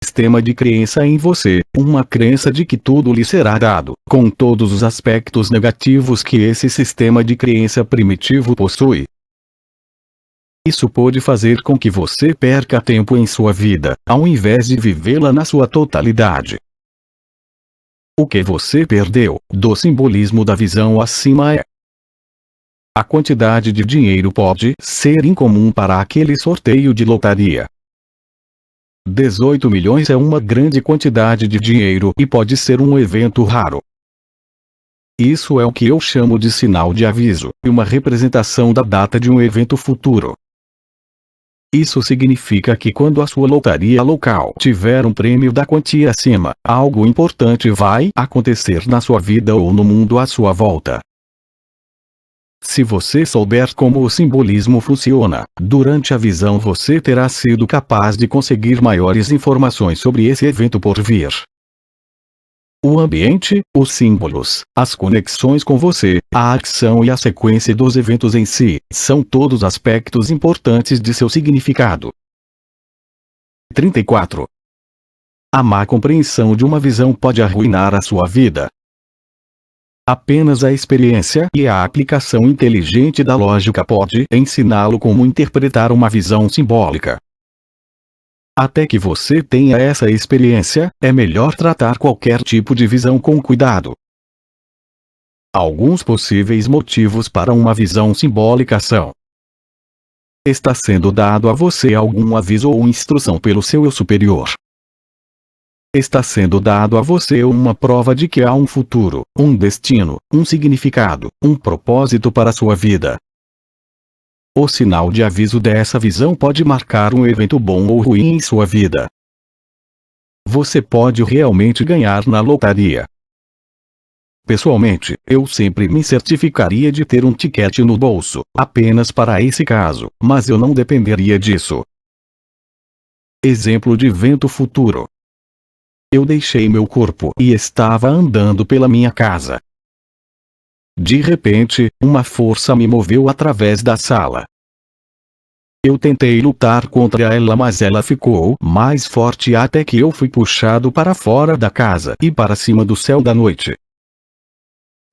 sistema de crença em você, uma crença de que tudo lhe será dado, com todos os aspectos negativos que esse sistema de crença primitivo possui. Isso pode fazer com que você perca tempo em sua vida, ao invés de vivê-la na sua totalidade. O que você perdeu, do simbolismo da visão acima é: a quantidade de dinheiro pode ser incomum para aquele sorteio de lotaria. 18 milhões é uma grande quantidade de dinheiro e pode ser um evento raro. Isso é o que eu chamo de sinal de aviso, e uma representação da data de um evento futuro. Isso significa que quando a sua lotaria local tiver um prêmio da quantia acima, algo importante vai acontecer na sua vida ou no mundo à sua volta. Se você souber como o simbolismo funciona, durante a visão você terá sido capaz de conseguir maiores informações sobre esse evento por vir. O ambiente, os símbolos, as conexões com você, a ação e a sequência dos eventos em si, são todos aspectos importantes de seu significado. 34. A má compreensão de uma visão pode arruinar a sua vida. Apenas a experiência e a aplicação inteligente da lógica pode ensiná-lo como interpretar uma visão simbólica. Até que você tenha essa experiência, é melhor tratar qualquer tipo de visão com cuidado. Alguns possíveis motivos para uma visão simbólica são: está sendo dado a você algum aviso ou instrução pelo seu eu superior. Está sendo dado a você uma prova de que há um futuro, um destino, um significado, um propósito para a sua vida. O sinal de aviso dessa visão pode marcar um evento bom ou ruim em sua vida. Você pode realmente ganhar na lotaria. Pessoalmente, eu sempre me certificaria de ter um ticket no bolso, apenas para esse caso, mas eu não dependeria disso. Exemplo de evento futuro. Eu deixei meu corpo e estava andando pela minha casa. De repente, uma força me moveu através da sala. Eu tentei lutar contra ela, mas ela ficou mais forte até que eu fui puxado para fora da casa e para cima do céu da noite.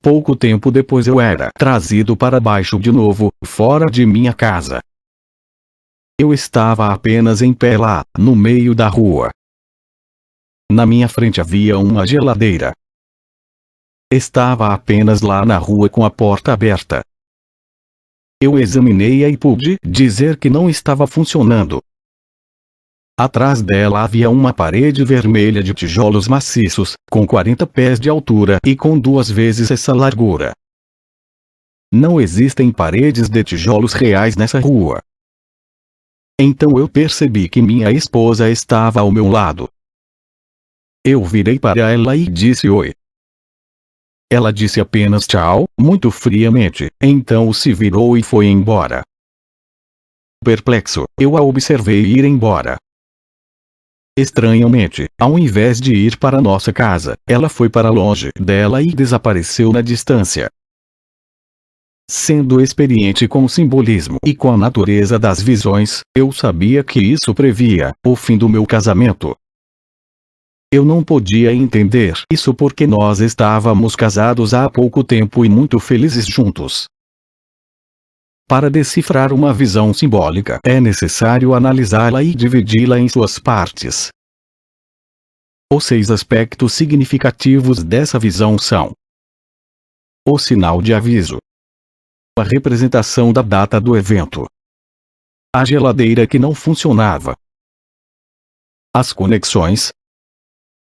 Pouco tempo depois eu era trazido para baixo de novo, fora de minha casa. Eu estava apenas em pé lá, no meio da rua. Na minha frente havia uma geladeira. Estava apenas lá na rua com a porta aberta. Eu examinei-a e pude dizer que não estava funcionando. Atrás dela havia uma parede vermelha de tijolos maciços, com 40 pés de altura e com 2 vezes essa largura. Não existem paredes de tijolos reais nessa rua. Então eu percebi que minha esposa estava ao meu lado. Eu virei para ela e disse oi. Ela disse apenas tchau, muito friamente, então se virou e foi embora. Perplexo, eu a observei ir embora. Estranhamente, ao invés de ir para nossa casa, ela foi para longe dela e desapareceu na distância. Sendo experiente com o simbolismo e com a natureza das visões, eu sabia que isso previa o fim do meu casamento. Eu não podia entender isso porque nós estávamos casados há pouco tempo e muito felizes juntos. Para decifrar uma visão simbólica, é necessário analisá-la e dividi-la em suas partes. Os 6 aspectos significativos dessa visão são: o sinal de aviso, a representação da data do evento, a geladeira que não funcionava, as conexões,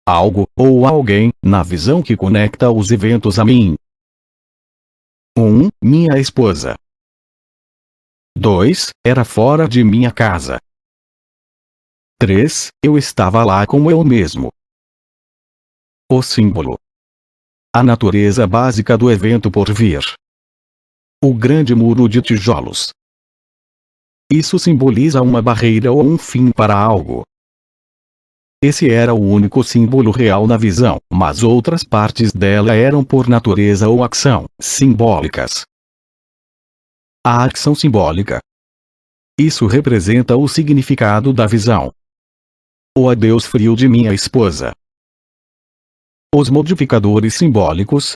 algo, ou alguém, na visão que conecta os eventos a mim. 1. Minha esposa. 2. Era fora de minha casa. 3. Eu estava lá com eu mesmo. O símbolo. A natureza básica do evento por vir. O grande muro de tijolos. Isso simboliza uma barreira ou um fim para algo. Esse era o único símbolo real na visão, mas outras partes dela eram por natureza ou ação, simbólicas. A ação simbólica. Isso representa o significado da visão. o adeus frio de minha esposa. Os modificadores simbólicos.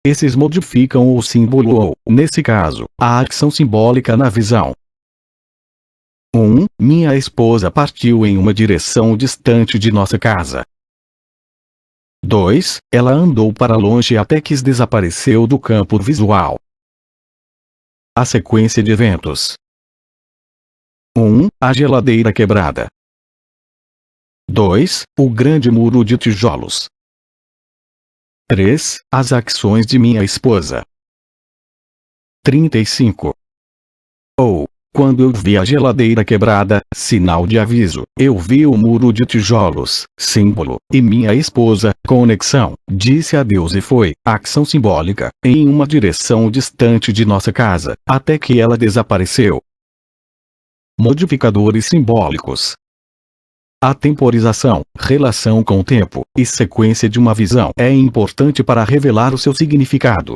Esses modificam o símbolo ou, nesse caso, a ação simbólica na visão. 1. Minha esposa partiu em uma direção distante de nossa casa. 2. Ela andou para longe até que desapareceu do campo visual. A sequência de eventos. 1. A geladeira quebrada. 2. O grande muro de tijolos. 3. As ações de minha esposa. 35. Quando eu vi a geladeira quebrada, sinal de aviso, eu vi o muro de tijolos, símbolo, e minha esposa, conexão, disse adeus e foi, ação simbólica, em uma direção distante de nossa casa, até que ela desapareceu. Modificadores simbólicos. A temporização, relação com o tempo, e sequência de uma visão é importante para revelar o seu significado.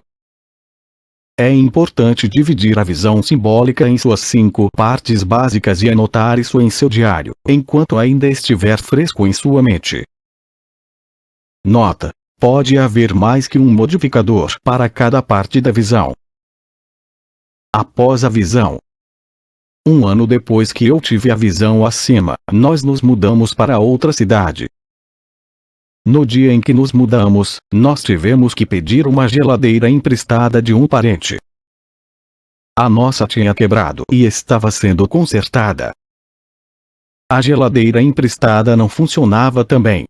É importante dividir a visão simbólica em suas 5 partes básicas e anotar isso em seu diário, enquanto ainda estiver fresco em sua mente. Nota: pode haver mais que um modificador para cada parte da visão. Após a visão. 1 ano depois que eu tive a visão acima, nós nos mudamos para outra cidade. No dia em que nos mudamos, nós tivemos que pedir uma geladeira emprestada de um parente. A nossa tinha quebrado e estava sendo consertada. A geladeira emprestada não funcionava também.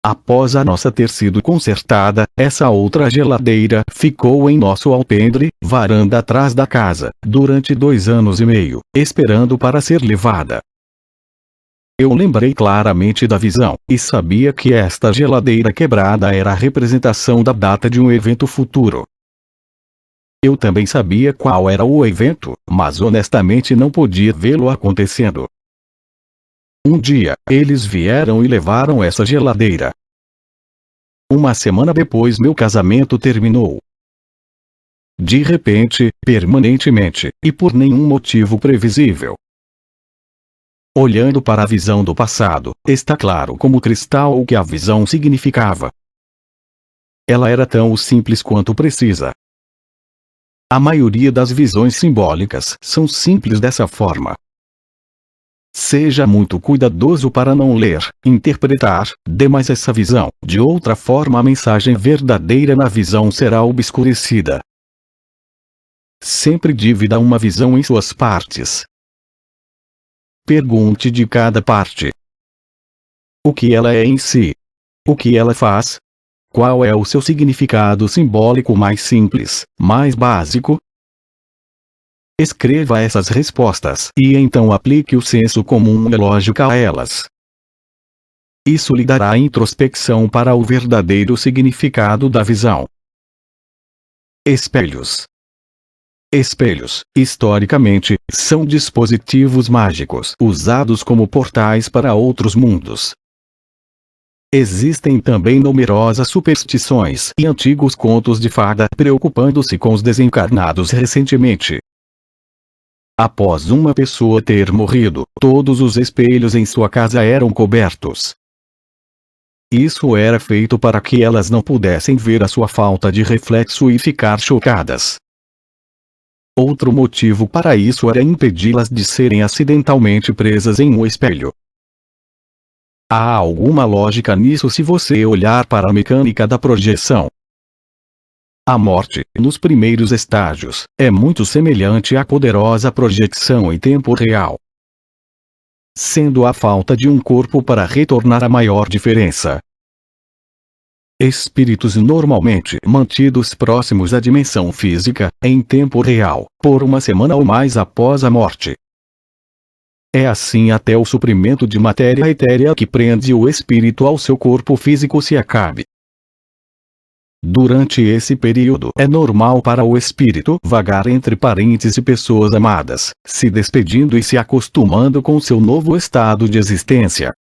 Após a nossa ter sido consertada, essa outra geladeira ficou em nosso alpendre, varanda atrás da casa, durante 2 anos e meio, esperando para ser levada. Eu lembrei claramente da visão, e sabia que esta geladeira quebrada era a representação da data de um evento futuro. Eu também sabia qual era o evento, mas honestamente não podia vê-lo acontecendo. Um dia, eles vieram e levaram essa geladeira. 1 semana depois meu casamento terminou. De repente, permanentemente, e por nenhum motivo previsível. Olhando para a visão do passado, está claro como cristal o que a visão significava. Ela era tão simples quanto precisa. A maioria das visões simbólicas são simples dessa forma. Seja muito cuidadoso para não ler, interpretar, demais essa visão, de outra forma a mensagem verdadeira na visão será obscurecida. Sempre divida uma visão em suas partes. Pergunte de cada parte. O que ela é em si? O que ela faz? Qual é o seu significado simbólico mais simples, mais básico? Escreva essas respostas e então aplique o senso comum e lógica a elas. Isso lhe dará introspecção para o verdadeiro significado da visão. Espelhos. Espelhos, historicamente, são dispositivos mágicos usados como portais para outros mundos. Existem também numerosas superstições e antigos contos de fada preocupando-se com os desencarnados recentemente. Após uma pessoa ter morrido, todos os espelhos em sua casa eram cobertos. Isso era feito para que elas não pudessem ver a sua falta de reflexo e ficar chocadas. Outro motivo para isso era impedi-las de serem acidentalmente presas em um espelho. Há alguma lógica nisso se você olhar para a mecânica da projeção. A morte, nos primeiros estágios, é muito semelhante à poderosa projeção em tempo real. Sendo a falta de um corpo para retornar a maior diferença. Espíritos normalmente mantidos próximos à dimensão física, em tempo real, por 1 semana ou mais após a morte. É assim até o suprimento de matéria etérea que prende o espírito ao seu corpo físico se acabe. Durante esse período é normal para o espírito vagar entre parentes e pessoas amadas, se despedindo e se acostumando com seu novo estado de existência.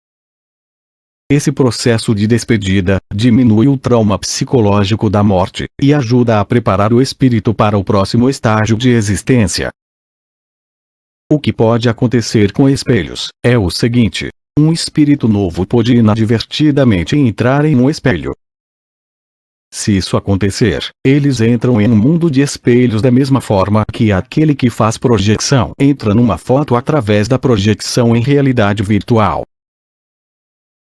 Esse processo de despedida diminui o trauma psicológico da morte e ajuda a preparar o espírito para o próximo estágio de existência. O que pode acontecer com espelhos é o seguinte: Um espírito novo pode inadvertidamente entrar em um espelho. Se isso acontecer, eles entram em um mundo de espelhos da mesma forma que aquele que faz projeção entra numa foto através da projeção em realidade virtual.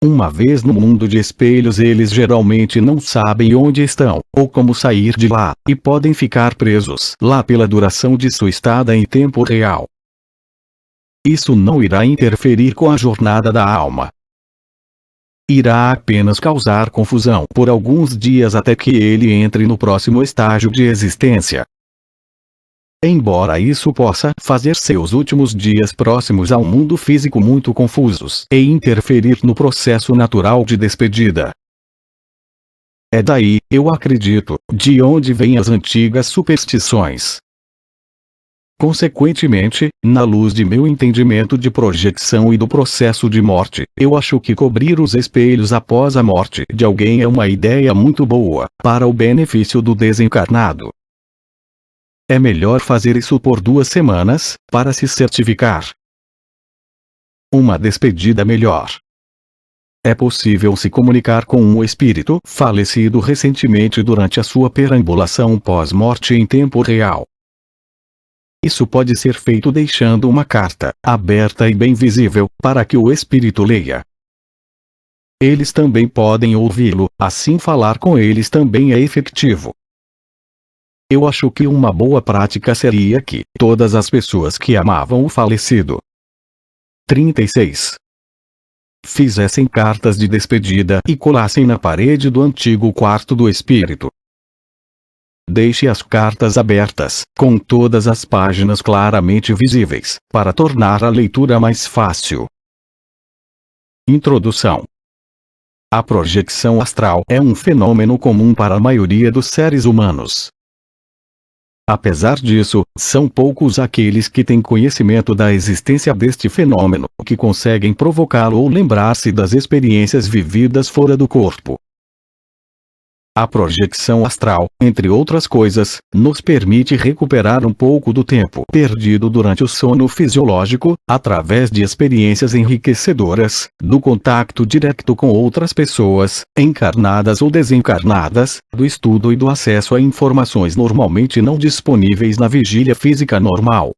Uma vez no mundo de espelhos, eles geralmente não sabem onde estão, ou como sair de lá, e podem ficar presos lá pela duração de sua estada em tempo real. Isso não irá interferir com a jornada da alma. Irá apenas causar confusão por alguns dias até que ele entre no próximo estágio de existência. Embora isso possa fazer seus últimos dias próximos ao mundo físico muito confusos e interferir no processo natural de despedida. É daí, eu acredito, de onde vêm as antigas superstições. Consequentemente, na luz de meu entendimento de projeção e do processo de morte, eu acho que cobrir os espelhos após a morte de alguém é uma ideia muito boa, para o benefício do desencarnado. É melhor fazer isso por 2 semanas, para se certificar. Uma despedida melhor. É possível se comunicar com um espírito falecido recentemente durante a sua perambulação pós-morte em tempo real. Isso pode ser feito deixando uma carta, aberta e bem visível, para que o espírito leia. Eles também podem ouvi-lo, assim falar com eles também é efetivo. Eu acho que uma boa prática seria que todas as pessoas que amavam o falecido 36 fizessem cartas de despedida e colassem na parede do antigo quarto do espírito. Deixe as cartas abertas, com todas as páginas claramente visíveis, para tornar a leitura mais fácil. Introdução. A projeção astral é um fenômeno comum para a maioria dos seres humanos. Apesar disso, são poucos aqueles que têm conhecimento da existência deste fenômeno, que conseguem provocá-lo ou lembrar-se das experiências vividas fora do corpo. A projeção astral, entre outras coisas, nos permite recuperar um pouco do tempo perdido durante o sono fisiológico, através de experiências enriquecedoras, do contato direto com outras pessoas, encarnadas ou desencarnadas, do estudo e do acesso a informações normalmente não disponíveis na vigília física normal.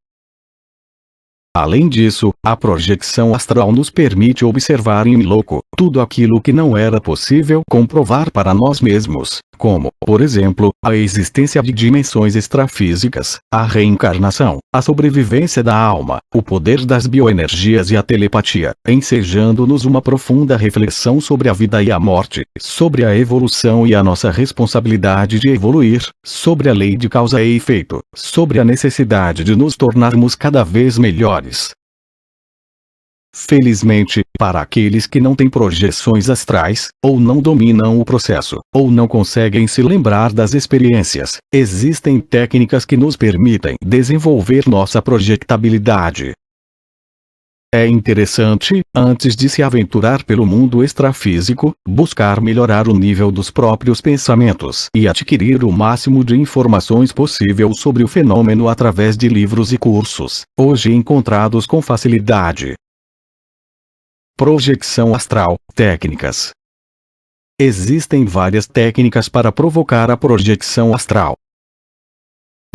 Além disso, a projeção astral nos permite observar em loco tudo aquilo que não era possível comprovar para nós mesmos, como, por exemplo, a existência de dimensões extrafísicas, a reencarnação, a sobrevivência da alma, o poder das bioenergias e a telepatia, ensejando-nos uma profunda reflexão sobre a vida e a morte, sobre a evolução e a nossa responsabilidade de evoluir, sobre a lei de causa e efeito, sobre a necessidade de nos tornarmos cada vez melhores. Felizmente, para aqueles que não têm projeções astrais, ou não dominam o processo, ou não conseguem se lembrar das experiências, existem técnicas que nos permitem desenvolver nossa projetabilidade. É interessante, antes de se aventurar pelo mundo extrafísico, buscar melhorar o nível dos próprios pensamentos e adquirir o máximo de informações possível sobre o fenômeno através de livros e cursos, hoje encontrados com facilidade. Projeção astral, técnicas. Existem várias técnicas para provocar a projeção astral.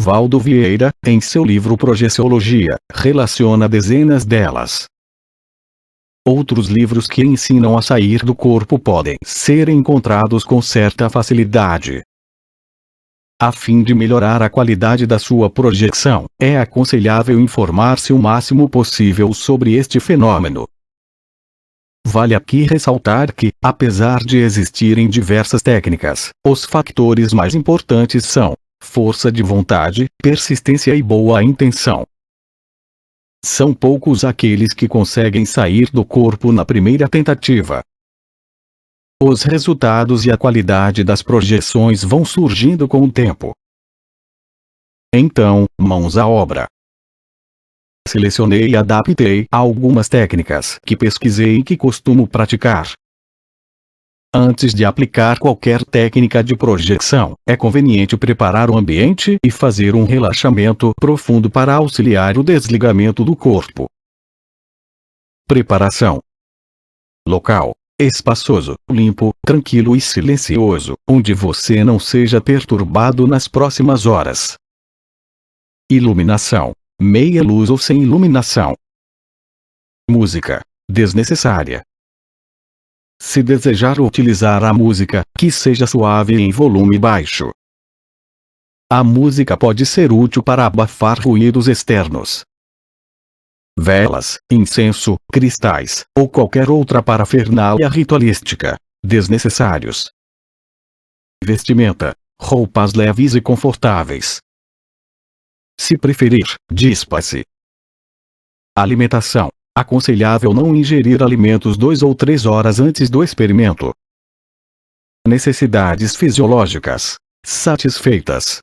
Valdo Vieira, em seu livro Projeciologia, relaciona dezenas delas. Outros livros que ensinam a sair do corpo podem ser encontrados com certa facilidade. A fim de melhorar a qualidade da sua projeção, é aconselhável informar-se o máximo possível sobre este fenômeno. Vale aqui ressaltar que, apesar de existirem diversas técnicas, os fatores mais importantes são força de vontade, persistência e boa intenção. São poucos aqueles que conseguem sair do corpo na primeira tentativa. Os resultados e a qualidade das projeções vão surgindo com o tempo. Então, mãos à obra. Selecionei e adaptei algumas técnicas que pesquisei e que costumo praticar. Antes de aplicar qualquer técnica de projeção, é conveniente preparar o ambiente e fazer um relaxamento profundo para auxiliar o desligamento do corpo. Preparação. local espaçoso, limpo, tranquilo e silencioso, onde você não seja perturbado nas próximas horas. Iluminação: meia luz ou sem iluminação. Música desnecessária. Se desejar utilizar a música, que seja suave e em volume baixo. A música pode ser útil para abafar ruídos externos. Velas, incenso, cristais, ou qualquer outra parafernália ritualística, desnecessários. Vestimenta: roupas leves e confortáveis. Se preferir, dispa-se. Alimentação: aconselhável não ingerir alimentos 2 ou 3 horas antes do experimento. Necessidades fisiológicas satisfeitas.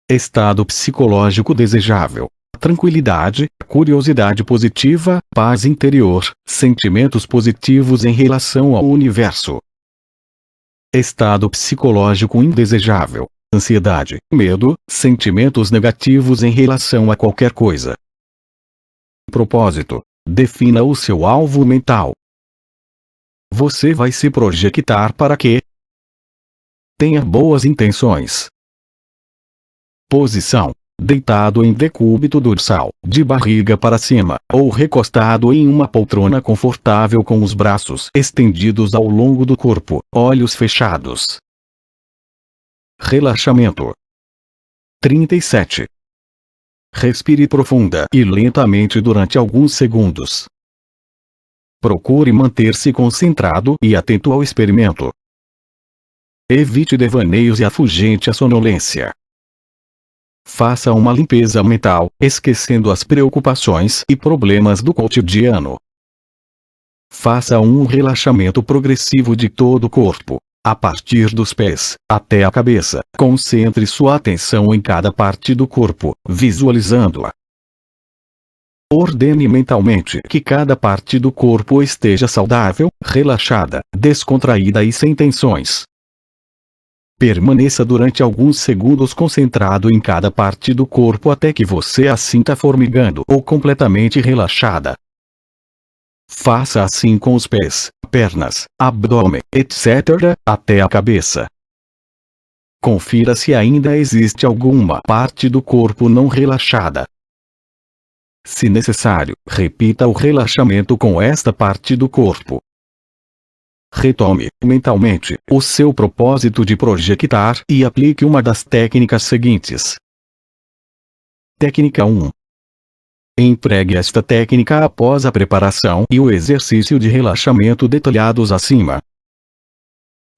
Estado psicológico desejável: tranquilidade, curiosidade positiva, paz interior, sentimentos positivos em relação ao universo. Estado psicológico indesejável: ansiedade, medo, sentimentos negativos em relação a qualquer coisa. Propósito: defina o seu alvo mental. Você vai se projetar para quê? Tenha boas intenções. Posição: deitado em decúbito dorsal, de barriga para cima, ou recostado em uma poltrona confortável com os braços estendidos ao longo do corpo, olhos fechados. Relaxamento. 37. Respire profunda e lentamente durante alguns segundos. Procure manter-se concentrado e atento ao experimento. Evite devaneios e afugente a sonolência. Faça uma limpeza mental, esquecendo as preocupações e problemas do cotidiano. Faça um relaxamento progressivo de todo o corpo, a partir dos pés até a cabeça. Concentre sua atenção em cada parte do corpo, visualizando-a. Ordene mentalmente que cada parte do corpo esteja saudável, relaxada, descontraída e sem tensões. Permaneça durante alguns segundos concentrado em cada parte do corpo até que você a sinta formigando ou completamente relaxada. Faça assim com os pés, pernas, abdômen, etc., até a cabeça. Confira se ainda existe alguma parte do corpo não relaxada. Se necessário, repita o relaxamento com esta parte do corpo. Retome, mentalmente, o seu propósito de projetar e aplique uma das técnicas seguintes. Técnica 1. Empregue esta técnica após a preparação e o exercício de relaxamento detalhados acima.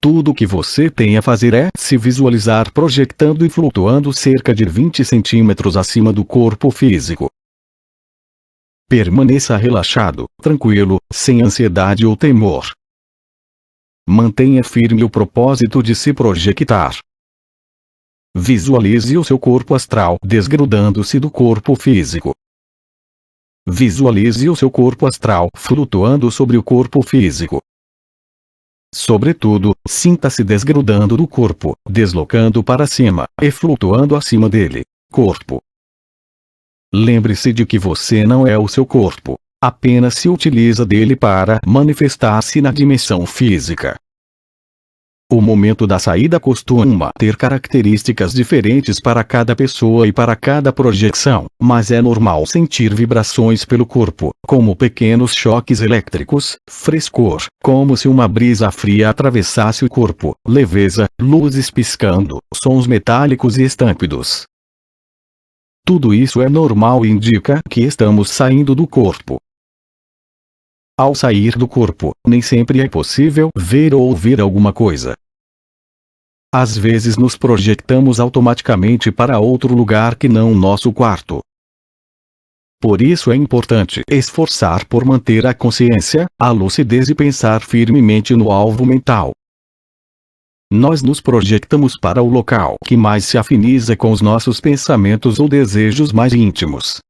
Tudo o que você tem a fazer é se visualizar projetando e flutuando cerca de 20 centímetros acima do corpo físico. Permaneça relaxado, tranquilo, sem ansiedade ou temor. Mantenha firme o propósito de se projetar. Visualize o seu corpo astral desgrudando-se do corpo físico. Visualize o seu corpo astral flutuando sobre o corpo físico. Sobretudo, sinta-se desgrudando do corpo, deslocando para cima, e flutuando acima dele. Corpo. Lembre-se de que você não é o seu corpo. Apenas se utiliza dele para manifestar-se na dimensão física. O momento da saída costuma ter características diferentes para cada pessoa e para cada projeção, mas é normal sentir vibrações pelo corpo, como pequenos choques elétricos, frescor, como se uma brisa fria atravessasse o corpo, leveza, luzes piscando, sons metálicos e estâmpidos. Tudo isso é normal e indica que estamos saindo do corpo. Ao sair do corpo, nem sempre é possível ver ou ouvir alguma coisa. Às vezes nos projetamos automaticamente para outro lugar que não nosso quarto. Por isso é importante esforçar por manter a consciência, a lucidez e pensar firmemente no alvo mental. Nós nos projetamos para o local que mais se afiniza com os nossos pensamentos ou desejos mais íntimos.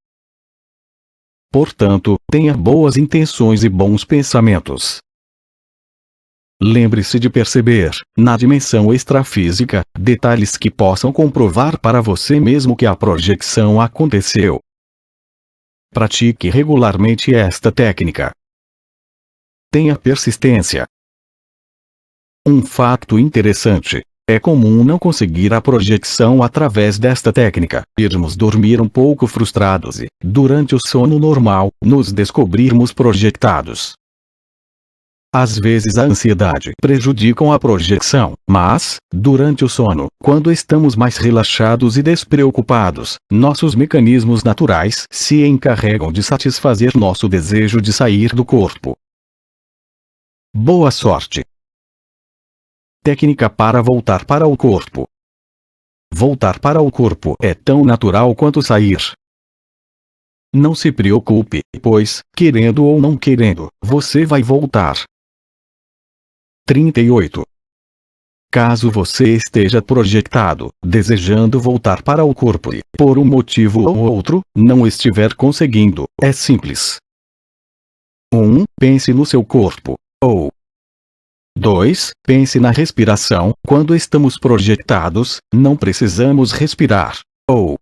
Portanto, tenha boas intenções e bons pensamentos. Lembre-se de perceber, na dimensão extrafísica, detalhes que possam comprovar para você mesmo que a projeção aconteceu. Pratique regularmente esta técnica. Tenha persistência. Um fato interessante. É comum não conseguir a projeção através desta técnica, irmos dormir um pouco frustrados e, durante o sono normal, nos descobrirmos projetados. Às vezes a ansiedade prejudica a projeção, mas, durante o sono, quando estamos mais relaxados e despreocupados, nossos mecanismos naturais se encarregam de satisfazer nosso desejo de sair do corpo. Boa sorte! Técnica para voltar para o corpo. Voltar para o corpo é tão natural quanto sair. Não se preocupe, pois, querendo ou não querendo, você vai voltar. 38. Caso você esteja projetado, desejando voltar para o corpo e, por um motivo ou outro, não estiver conseguindo, é simples. 1. Pense no seu corpo. Ou 2. Pense na respiração. Quando estamos projetados, não precisamos respirar. Ou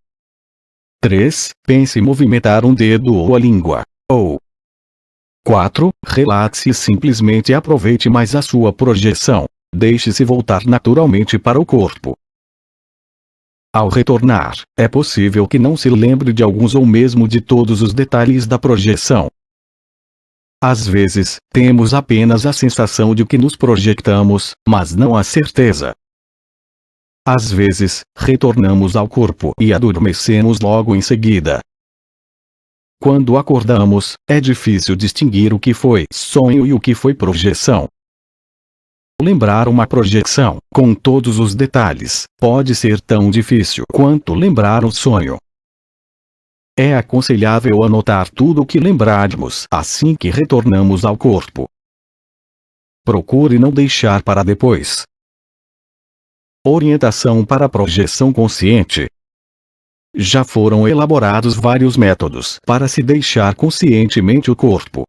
3. Pense em movimentar um dedo ou a língua. Ou 4. Relaxe e simplesmente aproveite mais a sua projeção. Deixe-se voltar naturalmente para o corpo. Ao retornar, é possível que não se lembre de alguns ou mesmo de todos os detalhes da projeção. Às vezes, temos apenas a sensação de que nos projetamos, mas não a certeza. Às vezes, retornamos ao corpo e adormecemos logo em seguida. Quando acordamos, é difícil distinguir o que foi sonho e o que foi projeção. Lembrar uma projeção, com todos os detalhes, pode ser tão difícil quanto lembrar um sonho. É aconselhável anotar tudo o que lembrarmos assim que retornamos ao corpo. Procure não deixar para depois. Orientação para a projeção consciente. Já foram elaborados vários métodos para se deixar conscientemente o corpo.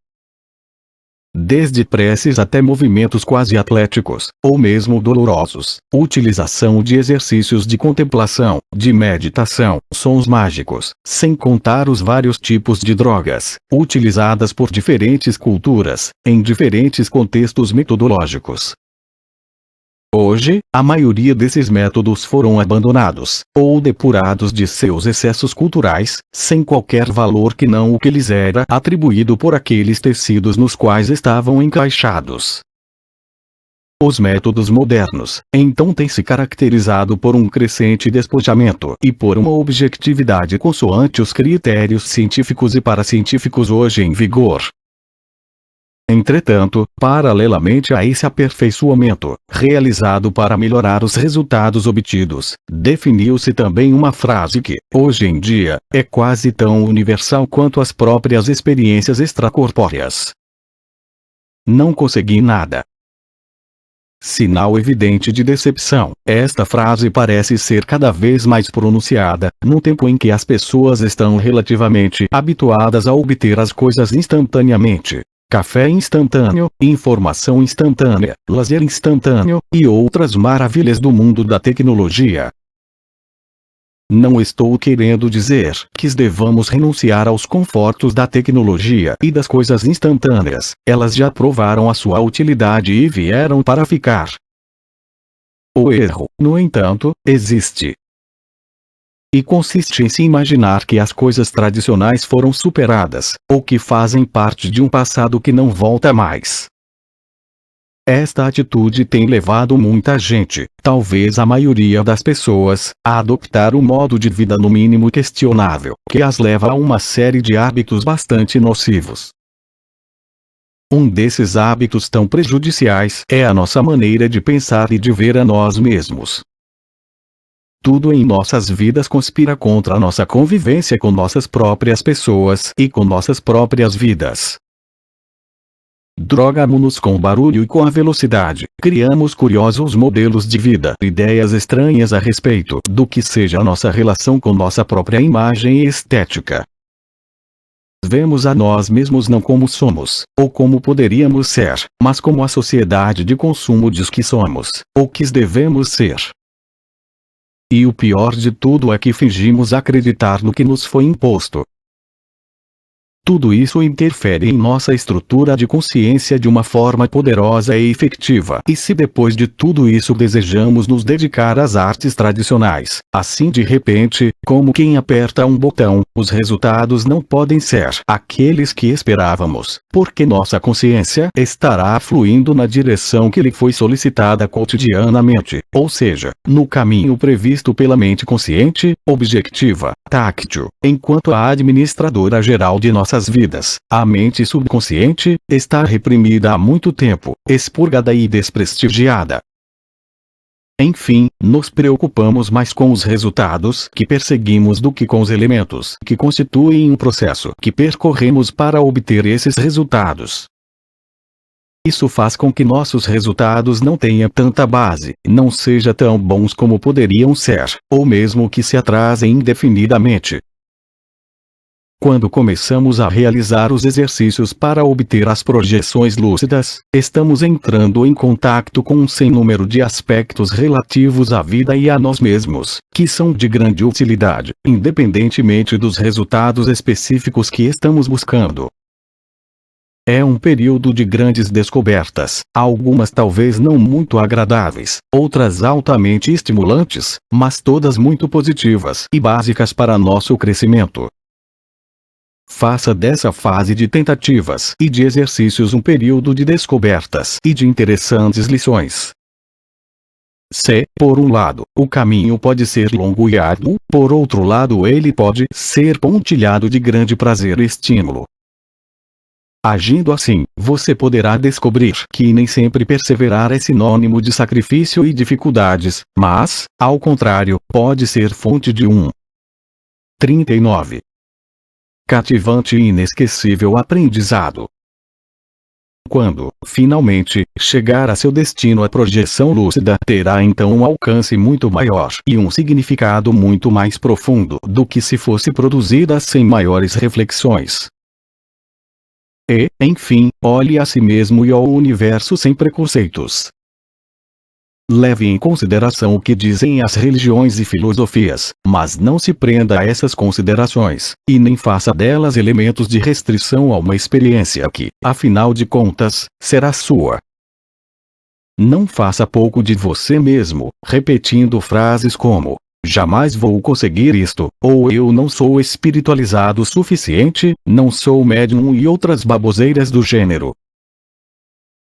Desde preces até movimentos quase atléticos, ou mesmo dolorosos, utilização de exercícios de contemplação, de meditação, sons mágicos, sem contar os vários tipos de drogas, utilizadas por diferentes culturas, em diferentes contextos metodológicos. Hoje, a maioria desses métodos foram abandonados, ou depurados de seus excessos culturais, sem qualquer valor que não o que lhes era atribuído por aqueles tecidos nos quais estavam encaixados. Os métodos modernos, então, têm se caracterizado por um crescente despojamento e por uma objetividade consoante os critérios científicos e paracientíficos hoje em vigor. Entretanto, paralelamente a esse aperfeiçoamento, realizado para melhorar os resultados obtidos, definiu-se também uma frase que, hoje em dia, é quase tão universal quanto as próprias experiências extracorpóreas. Não consegui nada. Sinal evidente de decepção. Esta frase parece ser cada vez mais pronunciada, num tempo em que as pessoas estão relativamente habituadas a obter as coisas instantaneamente. Café instantâneo, informação instantânea, lazer instantâneo, e outras maravilhas do mundo da tecnologia. Não estou querendo dizer que devamos renunciar aos confortos da tecnologia e das coisas instantâneas, elas já provaram a sua utilidade e vieram para ficar. O erro, no entanto, existe. E consiste em se imaginar que as coisas tradicionais foram superadas, ou que fazem parte de um passado que não volta mais. Esta atitude tem levado muita gente, talvez a maioria das pessoas, a adoptar um modo de vida no mínimo questionável, que as leva a uma série de hábitos bastante nocivos. Um desses hábitos tão prejudiciais é a nossa maneira de pensar e de ver a nós mesmos. Tudo em nossas vidas conspira contra a nossa convivência com nossas próprias pessoas e com nossas próprias vidas. Drogamos-nos com o barulho e com a velocidade, criamos curiosos modelos de vida, ideias estranhas a respeito do que seja a nossa relação com nossa própria imagem e estética. Vemos a nós mesmos não como somos, ou como poderíamos ser, mas como a sociedade de consumo diz que somos, ou que devemos ser. E o pior de tudo é que fingimos acreditar no que nos foi imposto. Tudo isso interfere em nossa estrutura de consciência de uma forma poderosa e efetiva. E se depois de tudo isso desejamos nos dedicar às artes tradicionais, assim de repente, como quem aperta um botão, os resultados não podem ser aqueles que esperávamos, porque nossa consciência estará fluindo na direção que lhe foi solicitada cotidianamente, ou seja, no caminho previsto pela mente consciente, objetiva, táctil, enquanto a administradora geral de nossas vidas, a mente subconsciente, está reprimida há muito tempo, expurgada e desprestigiada. Enfim, nos preocupamos mais com os resultados que perseguimos do que com os elementos que constituem o processo que percorremos para obter esses resultados. Isso faz com que nossos resultados não tenham tanta base, não sejam tão bons como poderiam ser, ou mesmo que se atrasem indefinidamente. Quando começamos a realizar os exercícios para obter as projeções lúcidas, estamos entrando em contato com um sem número de aspectos relativos à vida e a nós mesmos, que são de grande utilidade, independentemente dos resultados específicos que estamos buscando. É um período de grandes descobertas, algumas talvez não muito agradáveis, outras altamente estimulantes, mas todas muito positivas e básicas para nosso crescimento. Faça dessa fase de tentativas e de exercícios um período de descobertas e de interessantes lições. Se, por um lado, o caminho pode ser longo e árduo, por outro lado ele pode ser pontilhado de grande prazer e estímulo. Agindo assim, você poderá descobrir que nem sempre perseverar é sinônimo de sacrifício e dificuldades, mas, ao contrário, pode ser fonte de 39. Cativante e inesquecível aprendizado. Quando, finalmente, chegar a seu destino, a projeção lúcida terá então um alcance muito maior e um significado muito mais profundo do que se fosse produzida sem maiores reflexões. E, enfim, olhe a si mesmo e ao universo sem preconceitos. Leve em consideração o que dizem as religiões e filosofias, mas não se prenda a essas considerações, e nem faça delas elementos de restrição a uma experiência que, afinal de contas, será sua. Não faça pouco de você mesmo, repetindo frases como: jamais vou conseguir isto, ou eu não sou espiritualizado o suficiente, não sou médium e outras baboseiras do gênero.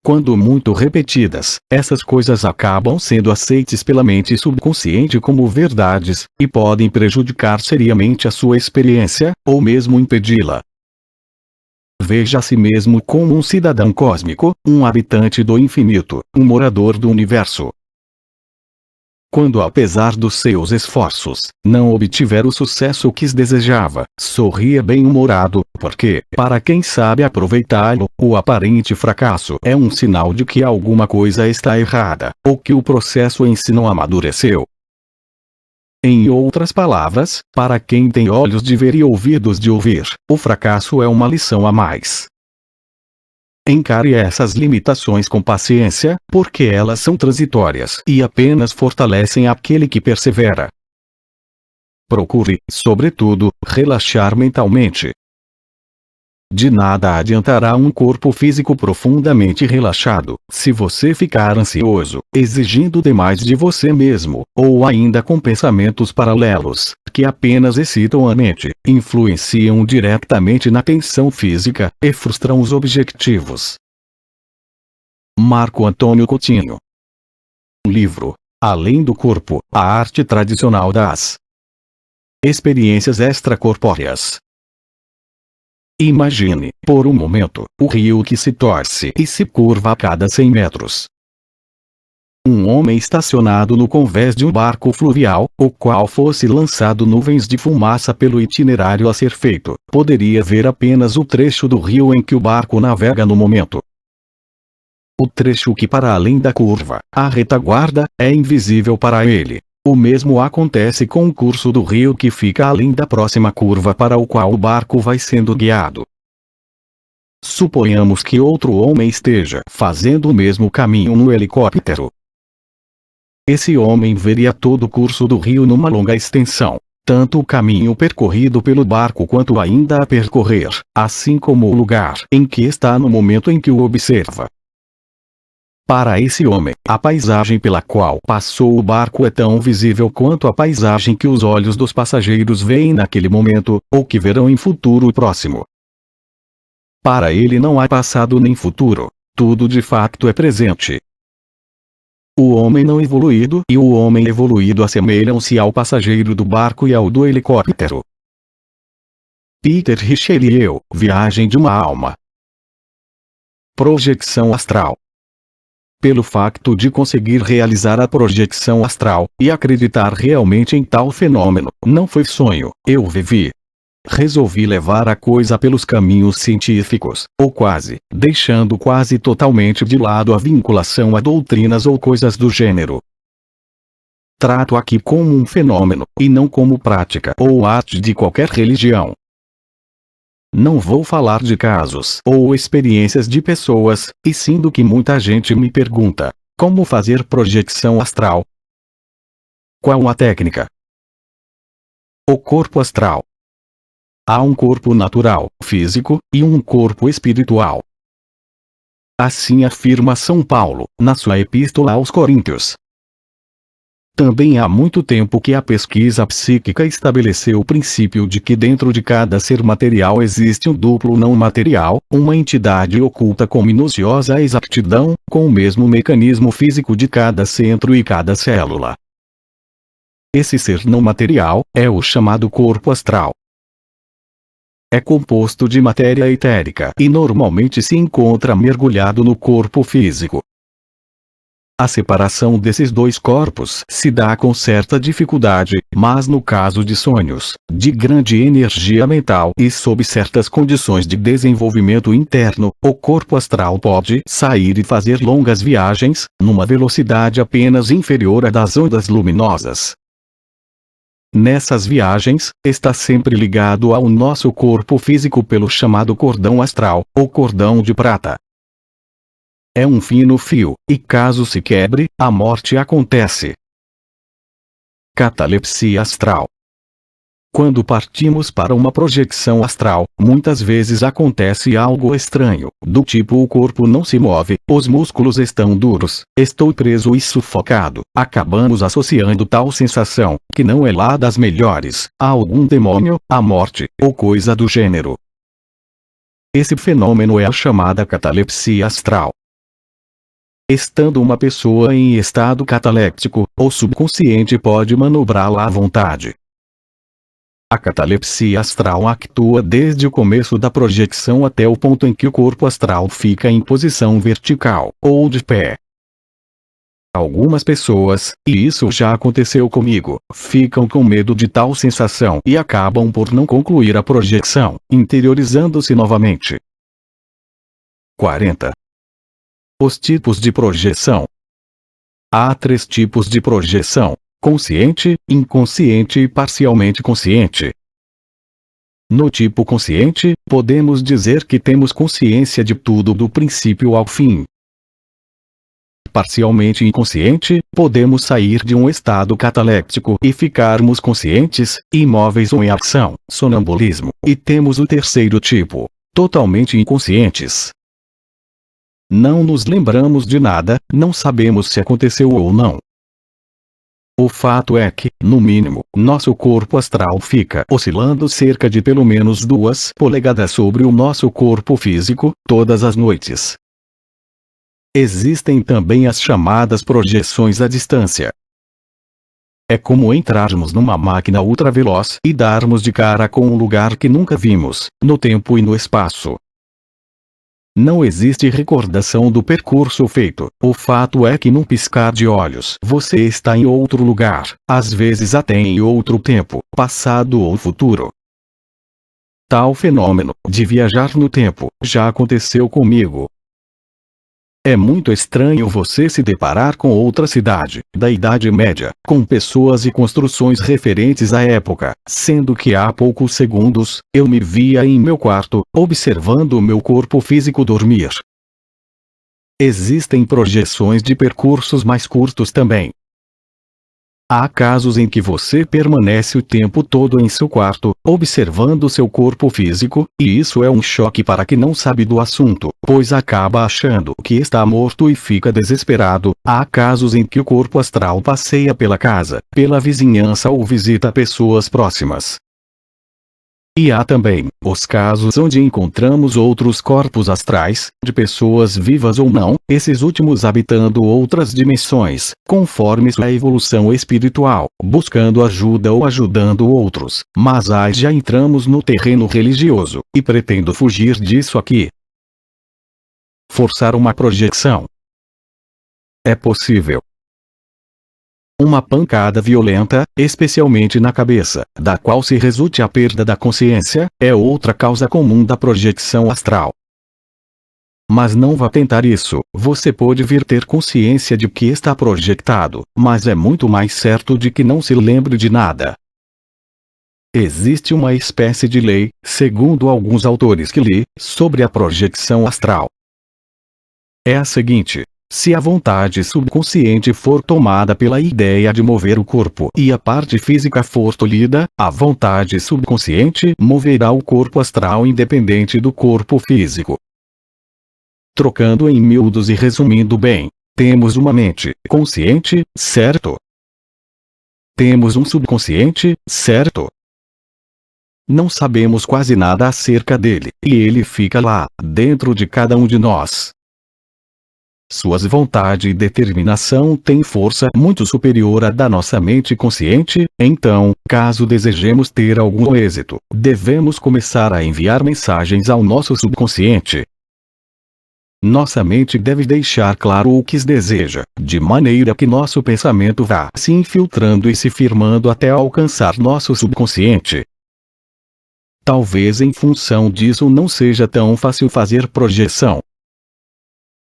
Quando muito repetidas, essas coisas acabam sendo aceites pela mente subconsciente como verdades, e podem prejudicar seriamente a sua experiência, ou mesmo impedi-la. Veja a si mesmo como um cidadão cósmico, um habitante do infinito, um morador do universo. Quando, apesar dos seus esforços, não obtiver o sucesso que desejava, sorria bem-humorado, porque, para quem sabe aproveitá-lo, o aparente fracasso é um sinal de que alguma coisa está errada, ou que o processo em si não amadureceu. Em outras palavras, para quem tem olhos de ver e ouvidos de ouvir, o fracasso é uma lição a mais. Encare essas limitações com paciência, porque elas são transitórias e apenas fortalecem aquele que persevera. Procure, sobretudo, relaxar mentalmente. De nada adiantará um corpo físico profundamente relaxado, se você ficar ansioso, exigindo demais de você mesmo, ou ainda com pensamentos paralelos, que apenas excitam a mente, influenciam diretamente na tensão física, e frustram os objetivos. Marco Antônio Coutinho. Livro: Além do Corpo, a Arte Tradicional das Experiências Extracorpóreas. Imagine, por um momento, o rio que se torce e se curva a cada 100 metros. Um homem estacionado no convés de um barco fluvial, o qual fosse lançado nuvens de fumaça pelo itinerário a ser feito, poderia ver apenas o trecho do rio em que o barco navega no momento. O trecho que para além da curva, a retaguarda, é invisível para ele. O mesmo acontece com o curso do rio que fica além da próxima curva para o qual o barco vai sendo guiado. Suponhamos que outro homem esteja fazendo o mesmo caminho no helicóptero. Esse homem veria todo o curso do rio numa longa extensão. tanto o caminho percorrido pelo barco quanto ainda a percorrer, assim como o lugar em que está no momento em que o observa. Para esse homem, a paisagem pela qual passou o barco é tão visível quanto a paisagem que os olhos dos passageiros veem naquele momento, ou que verão em futuro próximo. Para ele não há passado nem futuro, tudo de facto é presente. O homem não evoluído e o homem evoluído assemelham-se ao passageiro do barco e ao do helicóptero. Peter Richelieu, Viagem de uma Alma. Projeção astral. Pelo facto de conseguir realizar a projeção astral, e acreditar realmente em tal fenômeno, não foi sonho, eu vivi. Resolvi levar a coisa pelos caminhos científicos, ou quase, deixando quase totalmente de lado a vinculação a doutrinas ou coisas do gênero. Trato aqui como um fenômeno, e não como prática ou arte de qualquer religião. Não vou falar de casos ou experiências de pessoas, e sim do que muita gente me pergunta: como fazer projeção astral? Qual a técnica? O corpo astral. Há um corpo natural, físico, e um corpo espiritual. Assim afirma São Paulo, na sua Epístola aos Coríntios. Também há muito tempo que a pesquisa psíquica estabeleceu o princípio de que dentro de cada ser material existe um duplo não material, uma entidade oculta com minuciosa exatidão, com o mesmo mecanismo físico de cada centro e cada célula. Esse ser não material é o chamado corpo astral. É composto de matéria etérica e normalmente se encontra mergulhado no corpo físico. A separação desses dois corpos se dá com certa dificuldade, mas no caso de sonhos, de grande energia mental e sob certas condições de desenvolvimento interno, o corpo astral pode sair e fazer longas viagens, numa velocidade apenas inferior à das ondas luminosas. Nessas viagens, está sempre ligado ao nosso corpo físico pelo chamado cordão astral, ou cordão de prata. É um fino fio, e caso se quebre, a morte acontece. Catalepsia astral. Quando partimos para uma projeção astral, muitas vezes acontece algo estranho, do tipo o corpo não se move, os músculos estão duros, estou preso e sufocado. Acabamos associando tal sensação, que não é lá das melhores, a algum demônio, a morte, ou coisa do gênero. Esse fenômeno é a chamada catalepsia astral. Estando uma pessoa em estado cataléptico, o subconsciente pode manobrá-la à vontade. A catalepsia astral atua desde o começo da projeção até o ponto em que o corpo astral fica em posição vertical, ou de pé. Algumas pessoas, e isso já aconteceu comigo, ficam com medo de tal sensação e acabam por não concluir a projeção, interiorizando-se novamente. 40. Os tipos de projeção. Há 3 tipos de projeção: consciente, inconsciente e parcialmente consciente. No tipo consciente, podemos dizer que temos consciência de tudo do princípio ao fim. Parcialmente inconsciente, podemos sair de um estado cataléptico e ficarmos conscientes, imóveis ou em ação, sonambulismo, e temos o terceiro tipo, totalmente inconscientes. Não nos lembramos de nada, não sabemos se aconteceu ou não. O fato é que, no mínimo, nosso corpo astral fica oscilando cerca de pelo menos 2 polegadas sobre o nosso corpo físico, todas as noites. Existem também as chamadas projeções à distância. É como entrarmos numa máquina ultraveloz e darmos de cara com um lugar que nunca vimos, no tempo e no espaço. Não existe recordação do percurso feito, o fato é que num piscar de olhos você está em outro lugar, às vezes até em outro tempo, passado ou futuro. Tal fenômeno, de viajar no tempo, já aconteceu comigo. É muito estranho você se deparar com outra cidade, da Idade Média, com pessoas e construções referentes à época, sendo que há poucos segundos, eu me via em meu quarto, observando o meu corpo físico dormir. Existem projeções de percursos mais curtos também. Há casos em que você permanece o tempo todo em seu quarto, observando seu corpo físico, e isso é um choque para quem não sabe do assunto, pois acaba achando que está morto e fica desesperado. Há casos em que o corpo astral passeia pela casa, pela vizinhança ou visita pessoas próximas. E há também os casos onde encontramos outros corpos astrais, de pessoas vivas ou não, esses últimos habitando outras dimensões, conforme sua evolução espiritual, buscando ajuda ou ajudando outros. Mas aí já entramos no terreno religioso, e pretendo fugir disso aqui. Forçar uma projeção. É possível. Uma pancada violenta, especialmente na cabeça, da qual se resulte a perda da consciência, é outra causa comum da projeção astral. Mas não vá tentar isso. Você pode vir ter consciência de que está projetado, mas é muito mais certo de que não se lembre de nada. Existe uma espécie de lei, segundo alguns autores que li, sobre a projeção astral. É a seguinte: se a vontade subconsciente for tomada pela ideia de mover o corpo e a parte física for tolhida, a vontade subconsciente moverá o corpo astral independente do corpo físico. Trocando em miúdos e resumindo bem, temos uma mente consciente, certo? Temos um subconsciente, certo? Não sabemos quase nada acerca dele, e ele fica lá, dentro de cada um de nós. Suas vontade e determinação têm força muito superior à da nossa mente consciente, então, caso desejemos ter algum êxito, devemos começar a enviar mensagens ao nosso subconsciente. Nossa mente deve deixar claro o que deseja, de maneira que nosso pensamento vá se infiltrando e se firmando até alcançar nosso subconsciente. Talvez em função disso não seja tão fácil fazer projeção.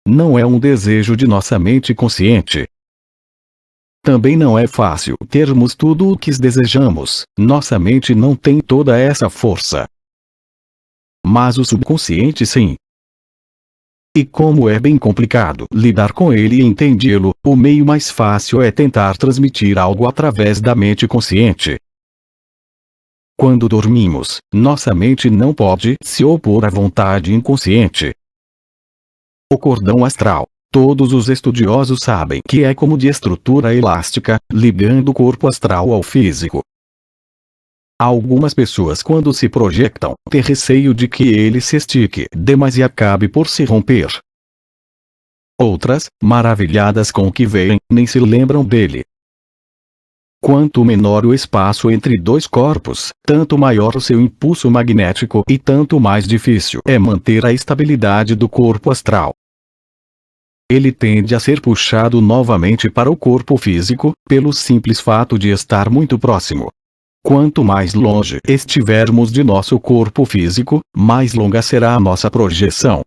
Não é um desejo de nossa mente consciente. Também não é fácil termos tudo o que desejamos, nossa mente não tem toda essa força. Mas o subconsciente sim. E como é bem complicado lidar com ele e entendê-lo, o meio mais fácil é tentar transmitir algo através da mente consciente. Quando dormimos, nossa mente não pode se opor à vontade inconsciente. O cordão astral. Todos os estudiosos sabem que é como de estrutura elástica, ligando o corpo astral ao físico. Algumas pessoas, quando se projetam, têm receio de que ele se estique demais e acabe por se romper. Outras, maravilhadas com o que veem, nem se lembram dele. Quanto menor o espaço entre dois corpos, tanto maior o seu impulso magnético e tanto mais difícil é manter a estabilidade do corpo astral. Ele tende a ser puxado novamente para o corpo físico, pelo simples fato de estar muito próximo. Quanto mais longe estivermos de nosso corpo físico, mais longa será a nossa projeção.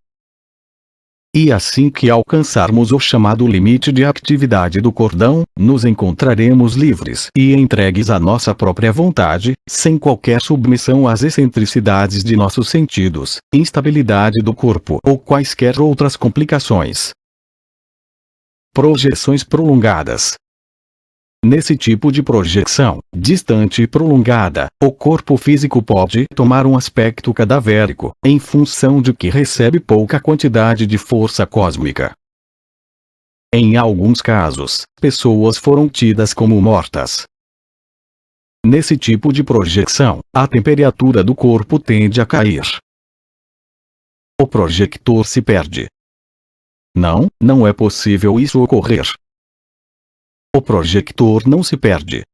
E assim que alcançarmos o chamado limite de atividade do cordão, nos encontraremos livres e entregues à nossa própria vontade, sem qualquer submissão às excentricidades de nossos sentidos, instabilidade do corpo ou quaisquer outras complicações. Projeções prolongadas. Nesse tipo de projeção, distante e prolongada, o corpo físico pode tomar um aspecto cadavérico, em função de que recebe pouca quantidade de força cósmica. Em alguns casos, pessoas foram tidas como mortas. Nesse tipo de projeção, a temperatura do corpo tende a cair. O projector se perde. Não, não é possível isso ocorrer. O projector não se perde.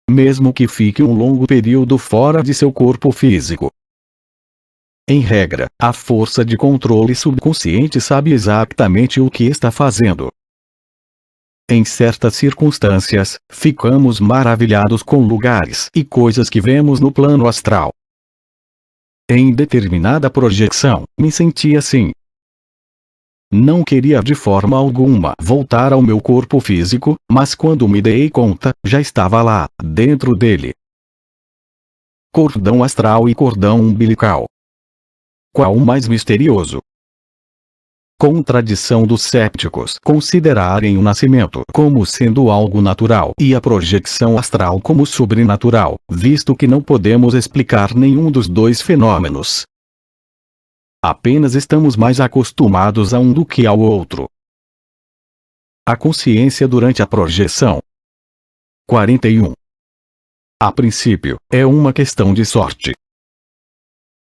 Mesmo que fique um longo período fora de seu corpo físico. Em regra, a força de controle subconsciente sabe exatamente o que está fazendo. Em certas circunstâncias, ficamos maravilhados com lugares e coisas que vemos no plano astral. Em determinada projeção, me senti assim. Não queria de forma alguma voltar ao meu corpo físico, mas quando me dei conta, já estava lá, dentro dele. Cordão astral e cordão umbilical. Qual o mais misterioso? Contradição dos céticos considerarem o nascimento como sendo algo natural e a projeção astral como sobrenatural, visto que não podemos explicar nenhum dos dois fenômenos. Apenas estamos mais acostumados a um do que ao outro. A consciência durante a projeção. 41. A princípio, é uma questão de sorte.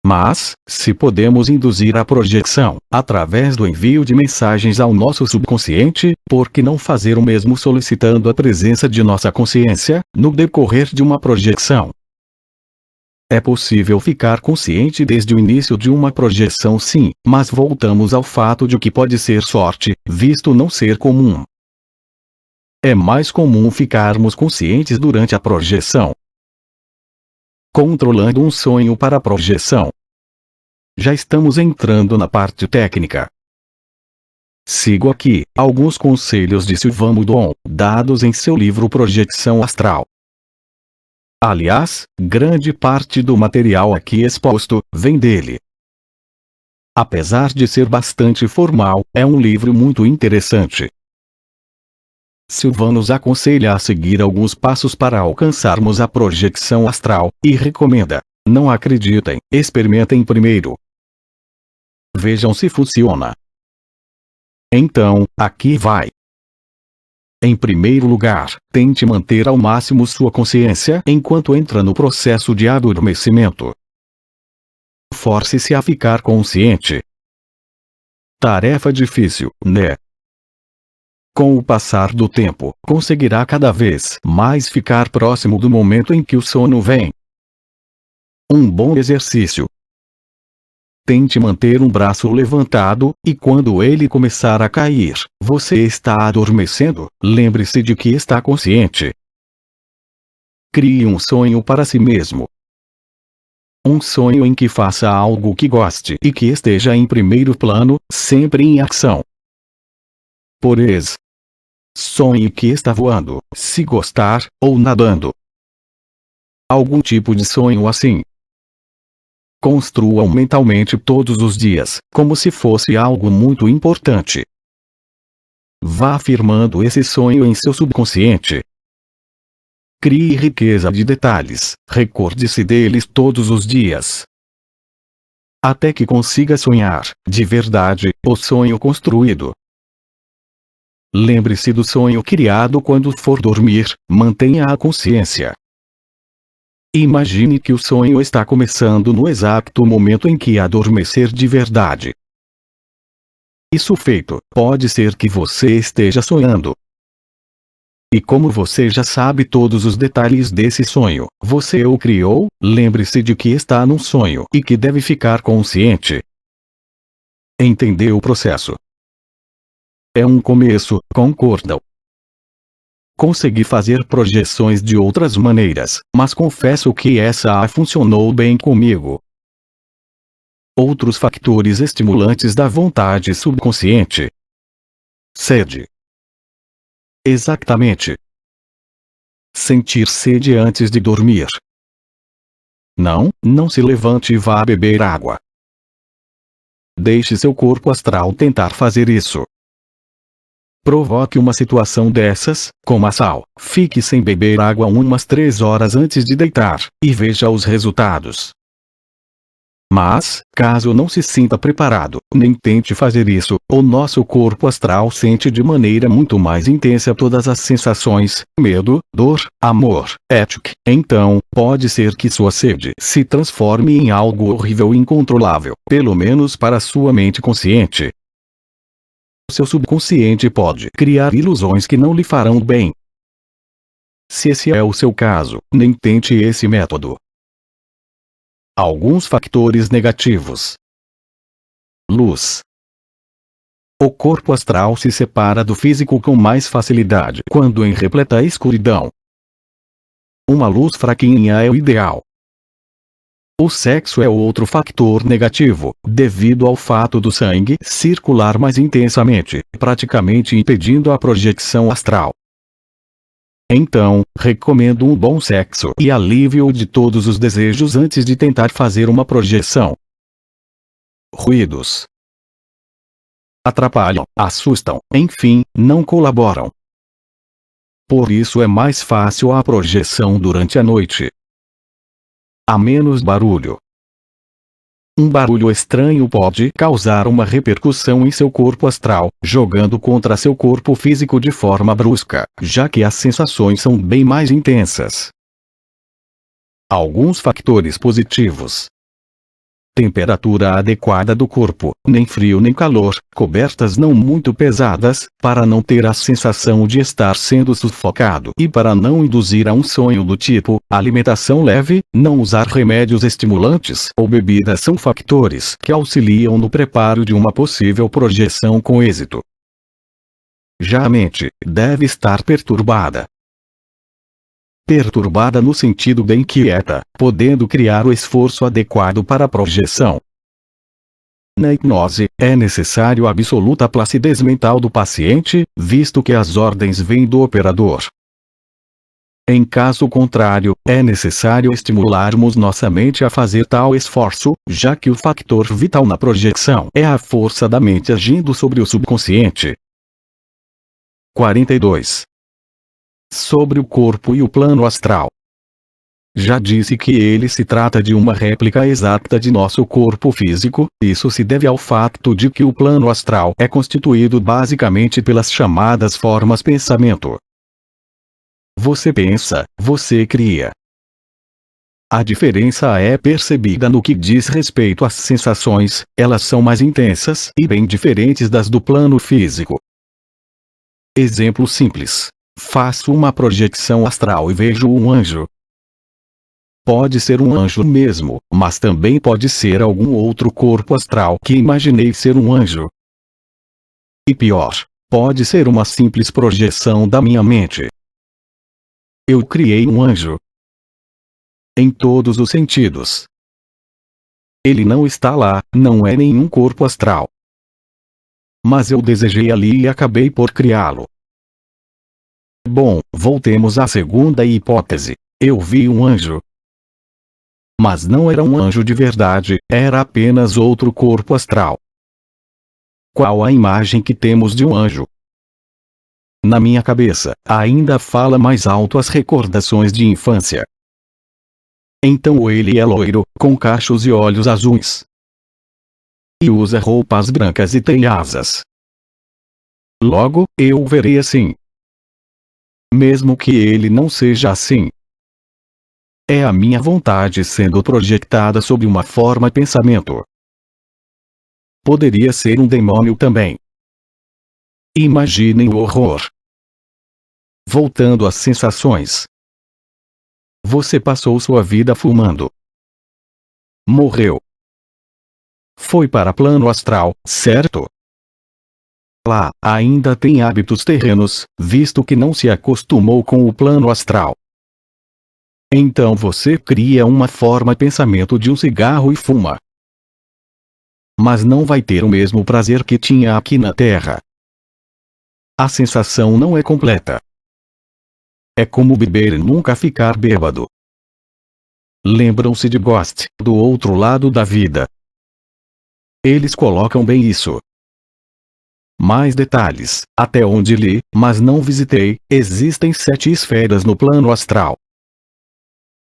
Mas, se podemos induzir a projeção, através do envio de mensagens ao nosso subconsciente, por que não fazer o mesmo solicitando a presença de nossa consciência, no decorrer de uma projeção? É possível ficar consciente desde o início de uma projeção, sim, mas voltamos ao fato de que pode ser sorte, visto não ser comum. É mais comum ficarmos conscientes durante a projeção. Controlando um sonho para a projeção. Já estamos entrando na parte técnica. Sigo aqui alguns conselhos de Sylvain Moudon, dados em seu livro Projeção Astral. Aliás, grande parte do material aqui exposto vem dele. Apesar de ser bastante formal, é um livro muito interessante. Sylvain nos aconselha a seguir alguns passos para alcançarmos a projeção astral, e recomenda: não acreditem, experimentem primeiro. Vejam se funciona. Então, aqui vai. Em primeiro lugar, tente manter ao máximo sua consciência enquanto entra no processo de adormecimento. Force-se a ficar consciente. Tarefa difícil, né? Com o passar do tempo, conseguirá cada vez mais ficar próximo do momento em que o sono vem. Um bom exercício. Tente manter um braço levantado, e quando ele começar a cair, você está adormecendo, lembre-se de que está consciente. Crie um sonho para si mesmo. Um sonho em que faça algo que goste e que esteja em primeiro plano, sempre em ação. Por exemplo, sonhe que está voando, se gostar, ou nadando. Algum tipo de sonho assim. Construa-o mentalmente todos os dias, como se fosse algo muito importante. Vá afirmando esse sonho em seu subconsciente. Crie riqueza de detalhes, recorde-se deles todos os dias. Até que consiga sonhar, de verdade, o sonho construído. Lembre-se do sonho criado quando for dormir, mantenha a consciência. Imagine que o sonho está começando no exato momento em que adormecer de verdade. Isso feito, pode ser que você esteja sonhando. E como você já sabe todos os detalhes desse sonho, você o criou, lembre-se de que está num sonho e que deve ficar consciente. Entendeu o processo? É um começo, concordam? Consegui fazer projeções de outras maneiras, mas confesso que essa funcionou bem comigo. Outros fatores estimulantes da vontade subconsciente. Sede. Exatamente. Sentir sede antes de dormir. Não se levante e vá beber água. Deixe seu corpo astral tentar fazer isso. Provoque uma situação dessas, coma sal, fique sem beber água umas 3 horas antes de deitar, e veja os resultados. Mas, caso não se sinta preparado, nem tente fazer isso, o nosso corpo astral sente de maneira muito mais intensa todas as sensações, medo, dor, amor, ética. Então, pode ser que sua sede se transforme em algo horrível e incontrolável, pelo menos para sua mente consciente. Seu subconsciente pode criar ilusões que não lhe farão bem. Se esse é o seu caso, nem tente esse método. Alguns fatores negativos. Luz. O corpo astral se separa do físico com mais facilidade quando em repleta escuridão. Uma luz fraquinha é o ideal. O sexo é outro fator negativo, devido ao fato do sangue circular mais intensamente, praticamente impedindo a projeção astral. Então, recomendo um bom sexo e alívio de todos os desejos antes de tentar fazer uma projeção. Ruídos. atrapalham, assustam, enfim, não colaboram. Por isso é mais fácil a projeção durante a noite. Há menos barulho. Um barulho estranho pode causar uma repercussão em seu corpo astral, jogando contra seu corpo físico de forma brusca, já que as sensações são bem mais intensas. Alguns fatores positivos: temperatura adequada do corpo, nem frio nem calor, cobertas não muito pesadas, para não ter a sensação de estar sendo sufocado e para não induzir a um sonho do tipo, alimentação leve, não usar remédios estimulantes ou bebidas são fatores que auxiliam no preparo de uma possível projeção com êxito. Já a mente deve estar perturbada. Perturbada no sentido de inquieta, podendo criar o esforço adequado para a projeção. Na hipnose, é necessário absoluta placidez mental do paciente, visto que as ordens vêm do operador. Em caso contrário, é necessário estimularmos nossa mente a fazer tal esforço, já que o fator vital na projeção é a força da mente agindo sobre o subconsciente. 42. Sobre o corpo e o plano astral. Já disse que ele se trata de uma réplica exata de nosso corpo físico, isso se deve ao fato de que o plano astral é constituído basicamente pelas chamadas formas pensamento. Você pensa, você cria. A diferença é percebida no que diz respeito às sensações, elas são mais intensas e bem diferentes das do plano físico. Exemplo simples. Faço uma projeção astral e vejo um anjo. Pode ser um anjo mesmo, mas também pode ser algum outro corpo astral que imaginei ser um anjo. E pior, pode ser uma simples projeção da minha mente. Eu criei um anjo. Em todos os sentidos. Ele não está lá, não é nenhum corpo astral. Mas eu desejei ali e acabei por criá-lo. Bom, voltemos à segunda hipótese. Eu vi um anjo. Mas não era um anjo de verdade, era apenas outro corpo astral. Qual a imagem que temos de um anjo? Na minha cabeça, ainda fala mais alto as recordações de infância. Então ele é loiro, com cachos e olhos azuis. E usa roupas brancas e tem asas. Logo, eu o verei assim. Mesmo que ele não seja assim. É a minha vontade sendo projetada sob uma forma pensamento. Poderia ser um demônio também. Imaginem o horror. Voltando às sensações. Você passou sua vida fumando. Morreu. Foi para plano astral, certo? Lá, ainda tem hábitos terrenos, visto que não se acostumou com o plano astral. Então você cria uma forma pensamento de um cigarro e fuma. Mas não vai ter o mesmo prazer que tinha aqui na Terra. A sensação não é completa. É como beber e nunca ficar bêbado. Lembram-se de Ghost, do outro lado da vida. Eles colocam bem isso. Mais detalhes, até onde li, mas não visitei, existem 7 esferas no plano astral.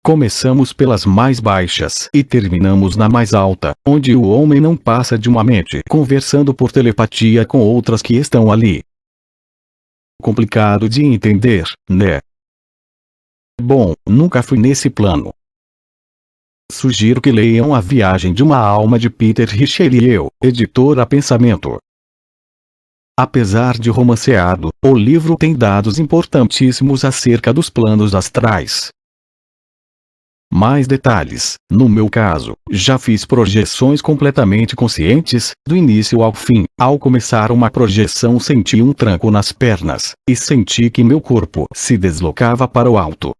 Começamos pelas mais baixas e terminamos na mais alta, onde o homem não passa de uma mente conversando por telepatia com outras que estão ali. Complicado de entender, né? Bom, nunca fui nesse plano. Sugiro que leiam A Viagem de uma Alma de Peter Richelieu, editora Pensamento. Apesar de romanceado, o livro tem dados importantíssimos acerca dos planos astrais. Mais detalhes, no meu caso, já fiz projeções completamente conscientes, do início ao fim. Ao começar uma projeção senti um tranco nas pernas, e senti que meu corpo se deslocava para o alto.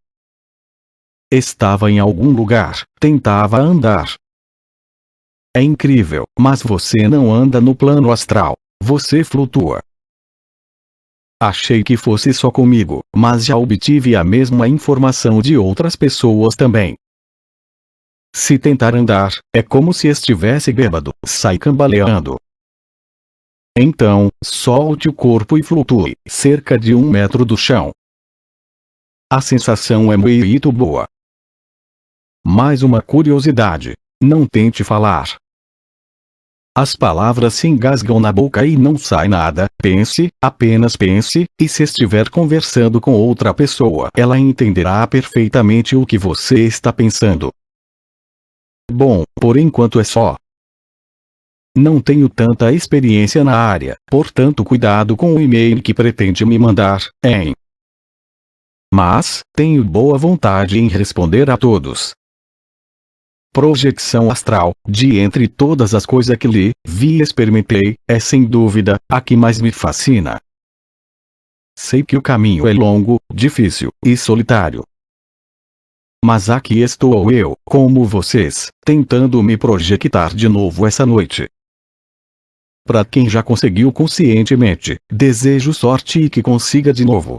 Estava em algum lugar, tentava andar. É incrível, mas você não anda no plano astral. Você flutua. Achei que fosse só comigo, mas já obtive a mesma informação de outras pessoas também. Se tentar andar, é como se estivesse bêbado, sai cambaleando. Então, solte o corpo e flutue cerca de 1 metro do chão. A sensação é muito boa. Mais uma curiosidade: não tente falar. As palavras se engasgam na boca e não sai nada. Pense, apenas pense, e se estiver conversando com outra pessoa, ela entenderá perfeitamente o que você está pensando. Bom, por enquanto é só. Não tenho tanta experiência na área, portanto cuidado com o e-mail que pretende me mandar, hein? Mas, tenho boa vontade em responder a todos. Projeção astral, de entre todas as coisas que li, vi e experimentei, é sem dúvida, a que mais me fascina. Sei que o caminho é longo, difícil e solitário. Mas aqui estou eu, como vocês, tentando me projetar de novo essa noite. Para quem já conseguiu conscientemente, desejo sorte e que consiga de novo.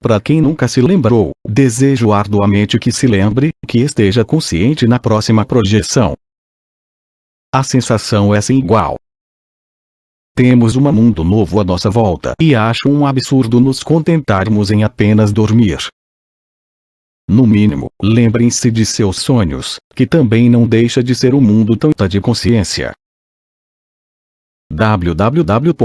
Para quem nunca se lembrou, desejo arduamente que se lembre, que esteja consciente na próxima projeção. A sensação é sem igual. Temos um mundo novo à nossa volta e acho um absurdo nos contentarmos em apenas dormir. No mínimo, lembrem-se de seus sonhos, que também não deixa de ser um mundo tanta de consciência. www.ib.org.br